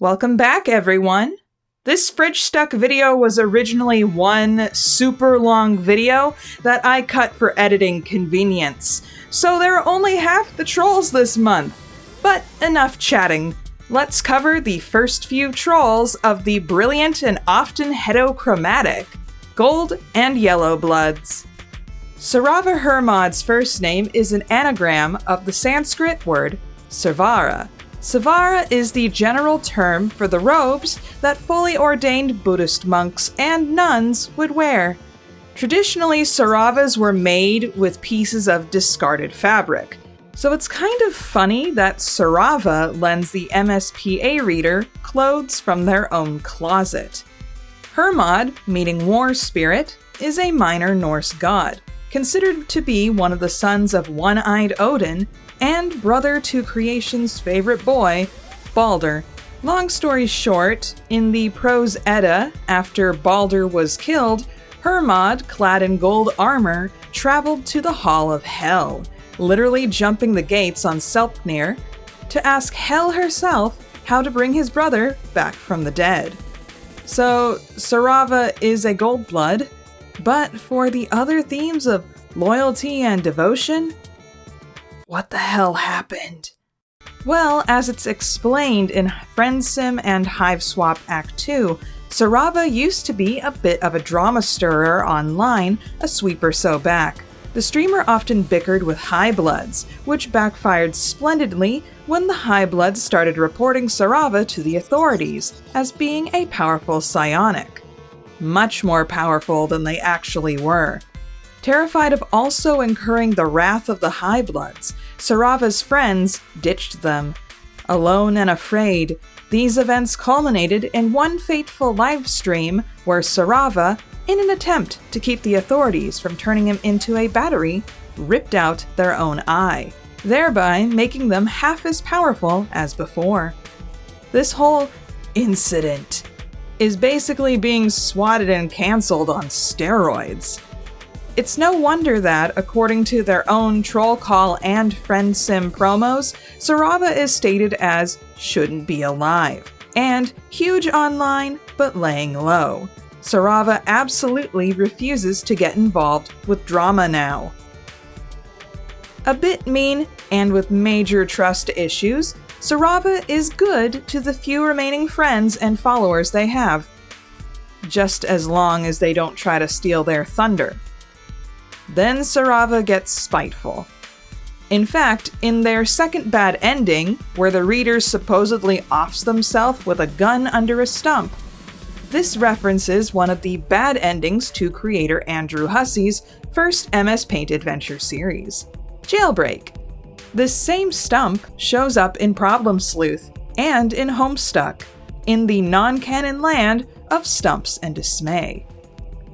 Welcome back, everyone! This Fridgestuck video was originally one super long video that I cut for editing convenience, so there are only half the trolls this month. But enough chatting. Let's cover the first few trolls of the brilliant and often heterochromatic gold and yellow bloods. Serava Hermod's first name is an anagram of the Sanskrit word Sarvara. Sarvara is the general term for the robes that fully ordained Buddhist monks and nuns would wear. Traditionally, Saravas were made with pieces of discarded fabric, so it's kind of funny that Serava lends the MSPA reader clothes from their own closet. Hermod, meaning war spirit, is a minor Norse god, considered to be one of the sons of one-eyed Odin and brother to creation's favorite boy, Balder. Long story short, in the Prose Edda, after Balder was killed, Hermod, clad in gold armor, traveled to the Hall of Hel, literally jumping the gates on Sleipnir, to ask Hel herself how to bring his brother back from the dead. So, Serava is a gold blood, but for the other themes of loyalty and devotion, what the hell happened? Well, as it's explained in Friendsim and Hiveswap Act 2, Serava used to be a bit of a drama stirrer online a sweep or so back. The streamer often bickered with high bloods, which backfired splendidly when the high bloods started reporting Serava to the authorities as being a powerful psionic. Much more powerful than they actually were. Terrified of also incurring the wrath of the high bloods, Serava's friends ditched them. Alone and afraid, these events culminated in one fateful livestream where Serava, in an attempt to keep the authorities from turning him into a battery, ripped out their own eye, thereby making them half as powerful as before. This whole incident is basically being swatted and cancelled on steroids. It's no wonder that, according to their own Troll Call and Friendsim promos, Serava is stated as shouldn't be alive, and huge online, but laying low. Serava absolutely refuses to get involved with drama now. A bit mean, and with major trust issues, Serava is good to the few remaining friends and followers they have, just as long as they don't try to steal their thunder. Then Serava gets spiteful. In fact, in their second bad ending, where the reader supposedly offs themselves with a gun under a stump, this references one of the bad endings to creator Andrew Hussey's first MS Paint adventure series, Jailbreak. This same stump shows up in Problem Sleuth and in Homestuck, in the non-canon land of Stumps and Dismay.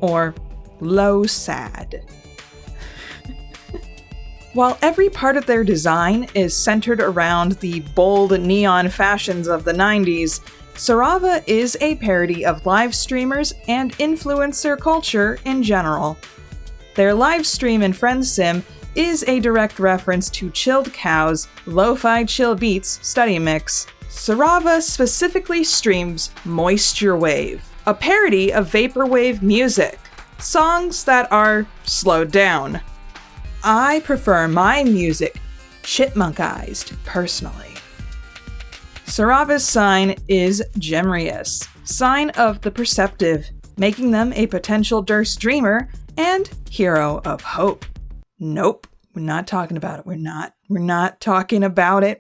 Or Low Sad. While every part of their design is centered around the bold neon fashions of the 90s, Serava is a parody of live streamers and influencer culture in general. Their live stream in Friendsim is a direct reference to Chilled Cow's Lo-Fi Chill Beats study mix. Serava specifically streams moisturewave, a parody of vaporwave music, songs that are slowed down. I prefer my music chipmunkized, personally. Serava's sign is Gemrius, sign of the perceptive, making them a potential Durst dreamer and hero of hope. Nope, we're not talking about it. We're not talking about it.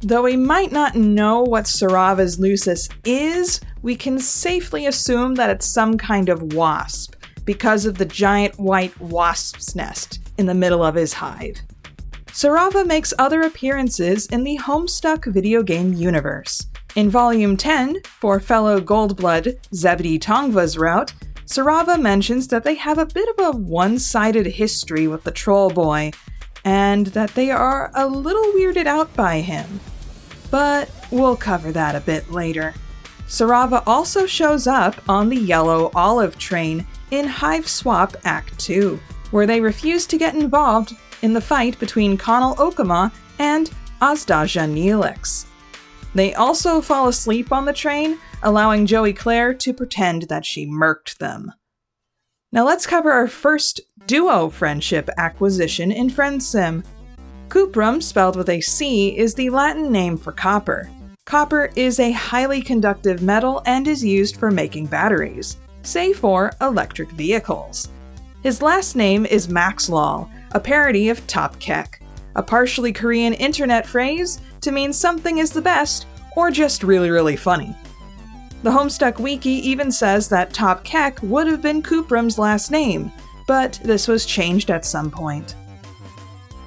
Though we might not know what Serava's Lucis is, we can safely assume that it's some kind of wasp, because of the giant white wasp's nest in the middle of his hive. Serava makes other appearances in the Homestuck video game universe. In Volume 10, for fellow Goldblood Zebedee Tongva's route, Serava mentions that they have a bit of a one-sided history with the Troll Boy, and that they are a little weirded out by him. But we'll cover that a bit later. Serava also shows up on the Yellow Olive train in Hiveswap Act 2, where they refuse to get involved in the fight between Conall Okama and Azdaja Neelix. They also fall asleep on the train, allowing Joey Claire to pretend that she murked them. Now let's cover our first duo friendship acquisition in Friendsim. Kuprum, spelled with a C, is the Latin name for copper. Copper is a highly conductive metal and is used for making batteries, say for electric vehicles. His last name is Maxlol, a parody of Top Kek, a partially Korean internet phrase to mean something is the best or just really funny. The Homestuck Wiki even says that Top Kek would have been Kuprum's last name, but this was changed at some point.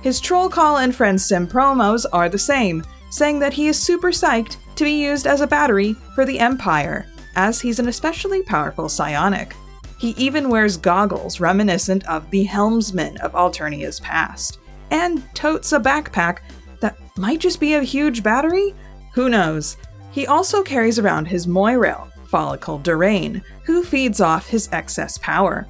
His troll call and Friendsim promos are the same, saying that he is super psyched to be used as a battery for the Empire, as he's an especially powerful psionic. He even wears goggles reminiscent of the helmsman of Alternia's past, and totes a backpack that might just be a huge battery? Who knows? He also carries around his moirail, Folykl Durain, who feeds off his excess power.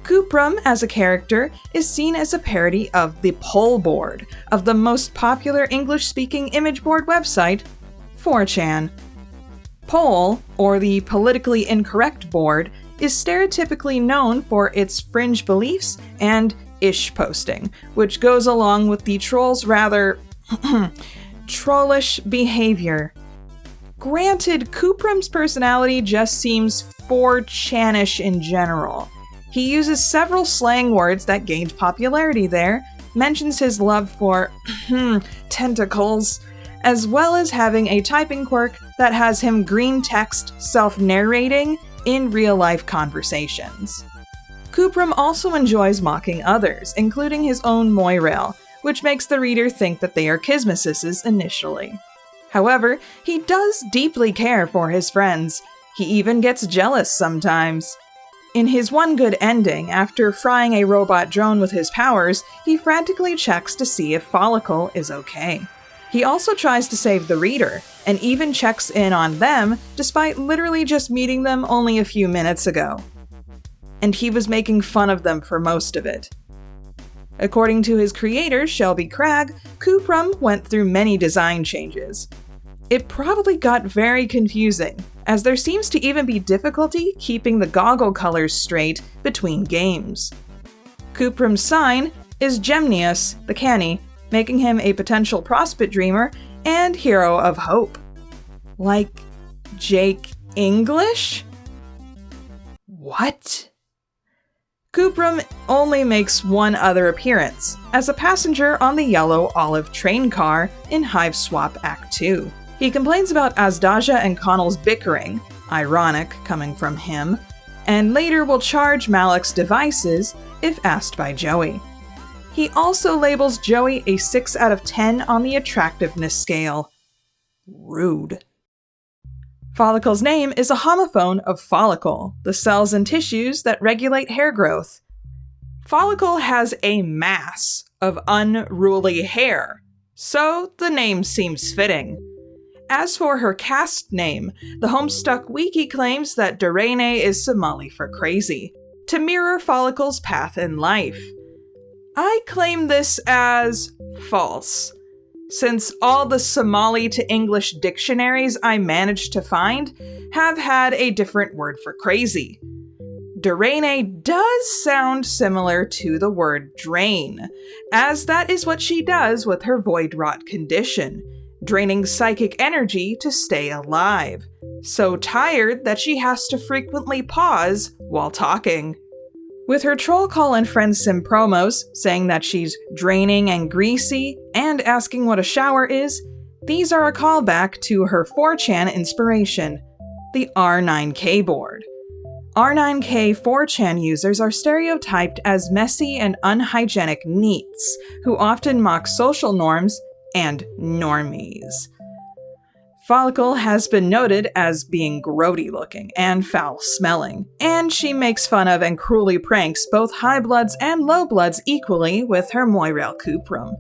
Koopram, as a character, is seen as a parody of the pole board of the most popular English-speaking image board website, 4chan. Pole, or the politically incorrect board, is stereotypically known for its fringe beliefs and ish posting, which goes along with the troll's rather trollish behavior. Granted, Koopram's personality just seems 4chanish in general. He uses several slang words that gained popularity there, mentions his love for tentacles, as well as having a typing quirk that has him green text self-narrating in real-life conversations. Koopram also enjoys mocking others, including his own moirail, which makes the reader think that they are Kismesis initially. However, he does deeply care for his friends. He even gets jealous sometimes. In his one good ending, after frying a robot drone with his powers, he frantically checks to see if Folykl is okay. He also tries to save the reader, and even checks in on them despite literally just meeting them only a few minutes ago. And he was making fun of them for most of it. According to his creator, Shelby Cragg, Koopram went through many design changes. It probably got very confusing, as there seems to even be difficulty keeping the goggle colors straight between games. Koopram's sign is Gemnius, the Canny, making him a potential prospect dreamer and hero of hope. Like Jake English? What? Koopram only makes one other appearance, as a passenger on the yellow olive train car in Hiveswap Act 2. He complains about Asdaja and Connell's bickering, ironic coming from him, and later will charge Malik's devices if asked by Joey. He also labels Joey a 6 out of 10 on the attractiveness scale. Rude. Folykl's name is a homophone of follicle, the cells and tissues that regulate hair growth. Folykl has a mass of unruly hair, so the name seems fitting. As for her caste name, the Homestuck Wiki claims that Duraine is Somali for crazy, to mirror Folykl's path in life. I claim this as false, since all the Somali to English dictionaries I managed to find have had a different word for crazy. Duraine does sound similar to the word drain, as that is what she does with her void rot condition, draining psychic energy to stay alive, so tired that she has to frequently pause while talking. With her troll call and Friendsim promos, saying that she's draining and greasy, and asking what a shower is, these are a callback to her 4chan inspiration, the R9K board. R9K 4chan users are stereotyped as messy and unhygienic neats, who often mock social norms and normies. Folykl has been noted as being grody looking and foul smelling, and she makes fun of and cruelly pranks both high bloods and low bloods equally with her moirail Koopram.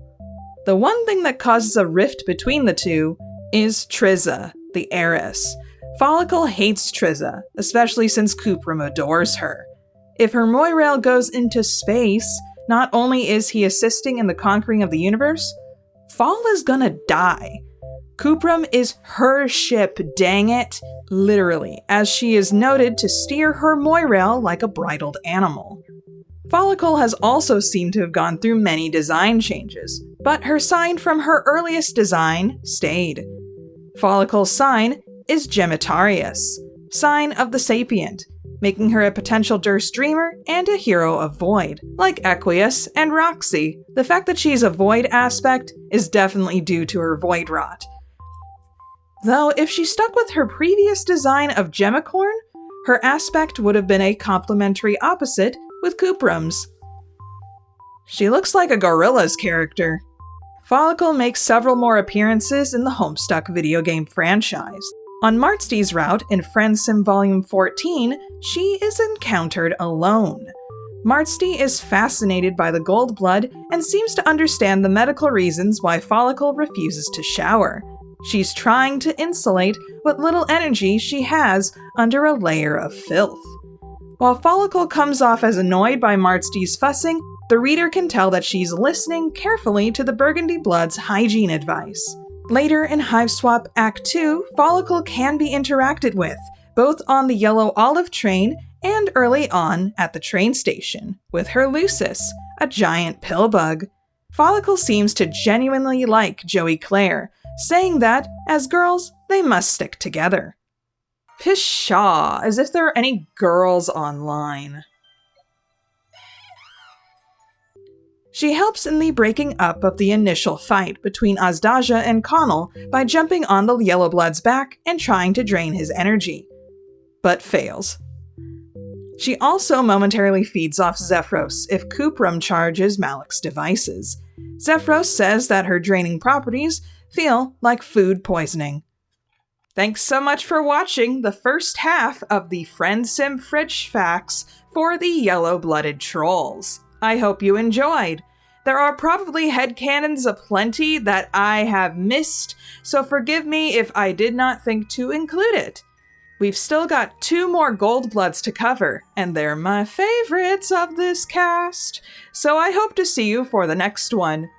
The one thing that causes a rift between the two is Trizza, the heiress. Folykl hates Trizza, especially since Koopram adores her. If her moirail goes into space, not only is he assisting in the conquering of the universe, Fall is gonna die. Koopram is her ship, dang it. Literally, as she is noted to steer her moirail like a bridled animal. Folykl has also seemed to have gone through many design changes, but her sign from her earliest design stayed. Folykl's sign is Gemitarius, sign of the sapient, making her a potential Durst dreamer and a hero of Void. Like Equius and Roxy, the fact that she's a Void aspect is definitely due to her Void rot. Though if she stuck with her previous design of Gemicorn, her aspect would have been a complementary opposite with Koopram's. She looks like a Gorilla's character. Folykl makes several more appearances in the Homestuck video game franchise. On Martsty's route in Friendsim Volume 14, she is encountered alone. Martsty is fascinated by the Goldblood and seems to understand the medical reasons why Folykl refuses to shower. She's trying to insulate what little energy she has under a layer of filth. While Folykl comes off as annoyed by Martsty's fussing, the reader can tell that she's listening carefully to the Burgundy Blood's hygiene advice. Later in Hiveswap Act 2, Folykl can be interacted with, both on the Yellow Olive train and early on at the train station, with her Lucis, a giant pill bug. Folykl seems to genuinely like Joey Clare, saying that, as girls, they must stick together. Pshaw, as if there are any girls online. She helps in the breaking up of the initial fight between Azdaja and Connell by jumping on the Yellowblood's back and trying to drain his energy, but fails. She also momentarily feeds off Zephyros if Kuprum charges Malik's devices. Zephyros says that her draining properties feel like food poisoning. Thanks so much for watching the first half of the Friendsim Fridge Facts for the Yellow-Blooded Trolls. I hope you enjoyed. There are probably headcanons aplenty that I have missed, so forgive me if I did not think to include it. We've still got 2 more Goldbloods to cover, and they're my favorites of this cast, so I hope to see you for the next one.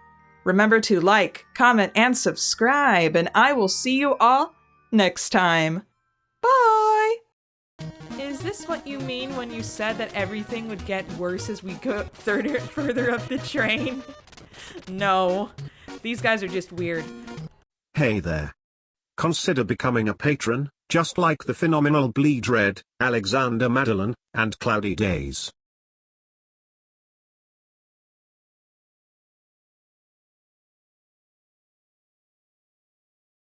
Remember to like, comment, and subscribe, and I will see you all next time. Bye! Is this what you mean when you said that everything would get worse as we go further up the train? No. These guys are just weird. Hey there. Consider becoming a patron, just like the phenomenal Bleed Red, Alexander Madeline, and Cloudy Days.